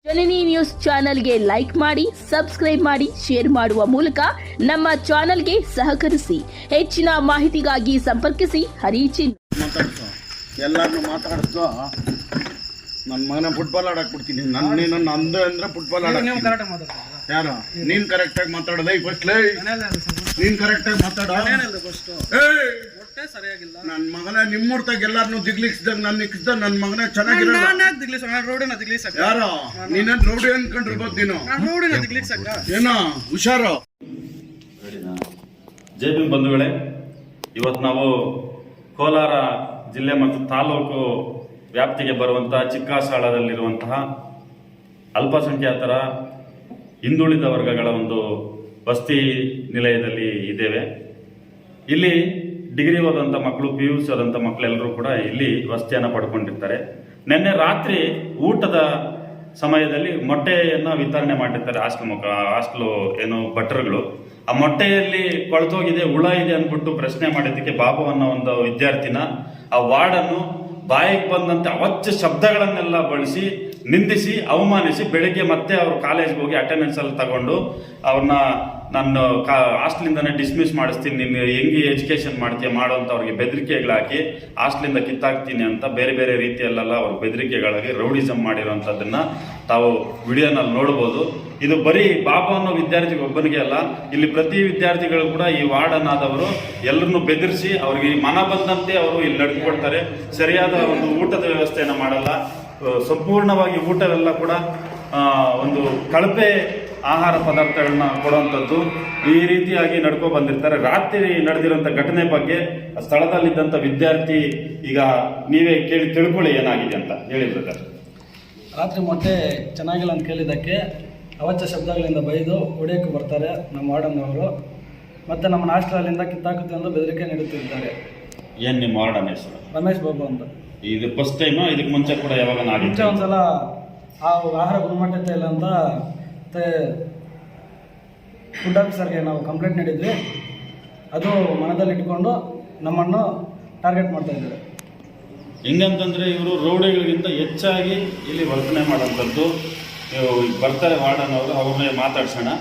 ಜನನಿ news ಚಾನೆಲ್ಗೆ like ಮಾಡಿ, subscribe ಮಾಡಿ, ಶೇರ್ ಮಾಡುವ ಮೂಲಕ ನಮ್ಮ ಚಾನೆಲ್ಗೆ ಸಹಕರಿಸಿ. ಹೆಚ್ಚಿನ ಮಾಹಿತಿಗಾಗಿ ಸಂಪರ್ಕಿಸಿ ಹರಿಚಿನ್. ಎಲ್ಲಾರನ್ನು ಮಾತಾಡಿಸ್ದು ನನ್ನ ಮಗನ ಫುಟ್ಬಾಲ್ ಆಡಕ್ ಬಿಡ್ತೀನಿ. ನನ್ನ ಅಂದ ಅಂದ್ರೆ ಫುಟ್ಬಾಲ್ ಆಡಕ್ ಯಾರು ನೀನ್ ಕರೆಕ್ಟ್ ಆಗಿ ಮಾತಾಡೋದ ಫಸ್ಟ್ ನೀನ್ ಕರೆಕ್ಟ್ ಆಗಿ ಮಾತಾಡ. ನನ್ನ ಮಗನ ನಿಮ್ಮೂರ್ತಾಗ ಎಲ್ಲಾರನ್ನು ದಿಗ್ಲಿಕ್ಸ್ದಾಗ ನನ್ನ ಇಕ್ಸ್ದ ನನ್ನ ಮಗನ ಚೆನ್ನಾಗಿರೋ ಯಾರು ನೀನ ರೌಡಿ ಅನ್ಕೊಂಡಿರ್ಬೋದು ನೀನು. ಏನೋ ಹುಷಾರು. ಜೈ ಭೀಮ್ ಬಂಧುಗಳೇ, ಇವತ್ತು ನಾವು ಕೋಲಾರ ಜಿಲ್ಲೆ ಮತ್ತು ತಾಲೂಕು ವ್ಯಾಪ್ತಿಗೆ ಬರುವಂತಹ ಚಿಕ್ಕಾಸಾಳದಲ್ಲಿರುವಂತಹ ಅಲ್ಪಸಂಖ್ಯಾತರ ಹಿಂದುಳಿದ ವರ್ಗಗಳ ಒಂದು ವಸತಿ ನಿಲಯದಲ್ಲಿ ಇದ್ದೇವೆ. ಇಲ್ಲಿ ಡಿಗ್ರಿ ಓದಂಥ ಮಕ್ಕಳು, PUC ಓದಂಥ ಮಕ್ಕಳೆಲ್ಲರೂ ಕೂಡ ಇಲ್ಲಿ ವಸತಿಯನ್ನು ಪಡ್ಕೊಂಡಿರ್ತಾರೆ. ನಿನ್ನೆ ರಾತ್ರಿ ಊಟದ ಸಮಯದಲ್ಲಿ ಮೊಟ್ಟೆಯನ್ನು ವಿತರಣೆ ಮಾಡಿರ್ತಾರೆ ಹಾಸ್ಟೆಲ್ ಏನು ಭಟ್ರುಗಳು. ಆ ಮೊಟ್ಟೆಯಲ್ಲಿ ಕೊಳ್ತೋಗಿದೆ, ಹುಳ ಇದೆ ಅಂದ್ಬಿಟ್ಟು ಪ್ರಶ್ನೆ ಮಾಡಿದ್ದಕ್ಕೆ ಬಾಬು ಅನ್ನೋ ಒಂದು ವಿದ್ಯಾರ್ಥಿನ ಆ ವಾರ್ಡನ್ನು ಬಾಯಿಗೆ ಬಂದಂತೆ ಅವಾಚ್ಯ ಶಬ್ದಗಳನ್ನೆಲ್ಲ ಬಳಸಿ ನಿಂದಿಸಿ ಅವಮಾನಿಸಿ ಬೆಳಿಗ್ಗೆ ಮತ್ತೆ ಅವರು ಕಾಲೇಜ್ಗೆ ಹೋಗಿ ಅಟೆಂಡೆನ್ಸ್ ಅಲ್ಲಿ ತಗೊಂಡು ಅವ್ರನ್ನ ನಾನು ಹಾಸ್ಟ್ಲಿಂದನೇ ಡಿಸ್ಮಿಸ್ ಮಾಡಿಸ್ತೀನಿ, ನೀನು ಹೆಂಗೆ ಎಜುಕೇಶನ್ ಮಾಡ್ತೀಯ ಮಾಡು ಅಂತ ಅವ್ರಿಗೆ ಬೆದರಿಕೆಗಳು ಹಾಕಿ ಹಾಸ್ಟ್ಲಿಂದ ಕಿತ್ತಾಕ್ತೀನಿ ಅಂತ ಬೇರೆ ಬೇರೆ ರೀತಿಯಲ್ಲೆಲ್ಲ ಅವ್ರ ಬೆದರಿಕೆಗಳಾಗಿ ರೌಡಿಸಮ್ ಮಾಡಿರೋಂಥದ್ದನ್ನ ತಾವು ವಿಡಿಯೋನಲ್ಲಿ ನೋಡ್ಬೋದು. ಇದು ಬರೀ ಬಾಬಾ ಅನ್ನೋ ವಿದ್ಯಾರ್ಥಿಗೆ ಒಬ್ಬನಿಗೆ ಅಲ್ಲ, ಇಲ್ಲಿ ಪ್ರತಿ ವಿದ್ಯಾರ್ಥಿಗಳು ಕೂಡ ಈ ವಾರ್ಡನ್ ಆದವರು ಎಲ್ಲರನ್ನು ಬೆದರಿಸಿ ಅವ್ರಿಗೆ ಮನ ಬಂದಂತೆ ಅವರು ಇಲ್ಲಿ ನಡ್ಕೊಳ್ತಾರೆ. ಸರಿಯಾದ ಒಂದು ಊಟದ ವ್ಯವಸ್ಥೆಯನ್ನು ಮಾಡಲ್ಲ, ಸಂಪೂರ್ಣವಾಗಿ ಊಟವೆಲ್ಲ ಕೂಡ ಒಂದು ಕಳಪೆ ಆಹಾರ ಪದಾರ್ಥಗಳನ್ನ ಕೊಡುವಂಥದ್ದು, ಈ ರೀತಿಯಾಗಿ ನಡ್ಕೊ ಬಂದಿರ್ತಾರೆ. ರಾತ್ರಿ ನಡೆದಿರೋಂಥ ಘಟನೆ ಬಗ್ಗೆ ಸ್ಥಳದಲ್ಲಿದ್ದಂಥ ವಿದ್ಯಾರ್ಥಿ ಈಗ ನೀವೇ ಕೇಳಿ ತಿಳ್ಕೊಳ್ಳಿ ಏನಾಗಿದೆ ಅಂತ ಹೇಳಿ ಬ್ರದರ್. ರಾತ್ರಿ ಮೊಟ್ಟೆ ಚೆನ್ನಾಗಿಲ್ಲ ಅಂತ ಕೇಳಿದ್ದಕ್ಕೆ ಅವಾಚ್ಯ ಶಬ್ದಗಳಿಂದ ಬೈದು ಹೊಡೆಯೋಕ್ಕೆ ಬರ್ತಾರೆ ನಮ್ಮ ವಾರ್ಡನ್ನವರು. ಮತ್ತು ನಮ್ಮ ಹಾಸ್ಟೆಲಲ್ಲಿಂದ ಕಿತ್ತಾಕುತ್ತೆ ಎಂದು ಬೆದರಿಕೆ ನೀಡುತ್ತಿದ್ದಾರೆ. ಏನು ನಿಮ್ಮ ವಾರ್ಡನ್ ಹೆಸರು? ರಮೇಶ್ ಬಾಬು ಅಂತ. ಇದು ಫಸ್ಟ್ ಟೈಮು? ಇದಕ್ಕೆ ಮುಂಚೆ ಕೂಡ ಯಾವಾಗ ಮುಂಚೆ ಒಂದ್ಸಲ ಆ ಆಹಾರ ಗುಣಮಟ್ಟತೆ ಇಲ್ಲ ಅಂತ ಫುಡ್ ಆಫೀಸರ್ಗೆ ನಾವು ಕಂಪ್ಲೇಂಟ್ ನೀಡಿದ್ವಿ. ಅದು ಮನದಲ್ಲಿಟ್ಕೊಂಡು ನಮ್ಮನ್ನು ಟಾರ್ಗೆಟ್ ಮಾಡ್ತಾ ಇದ್ದಾರೆ. ಹೆಂಗಂತಂದರೆ ಇವರು ರೌಡಿಗಳಿಗಿಂತ ಹೆಚ್ಚಾಗಿ ಇಲ್ಲಿ ವರ್ತನೆ ಮಾಡೋಂಥದ್ದು. ಬರ್ತಾರೆ ವಾರ್ಡನ್ ಅವರು, ಅವ್ರನ್ನೇ ಮಾತಾಡ್ಸೋಣ.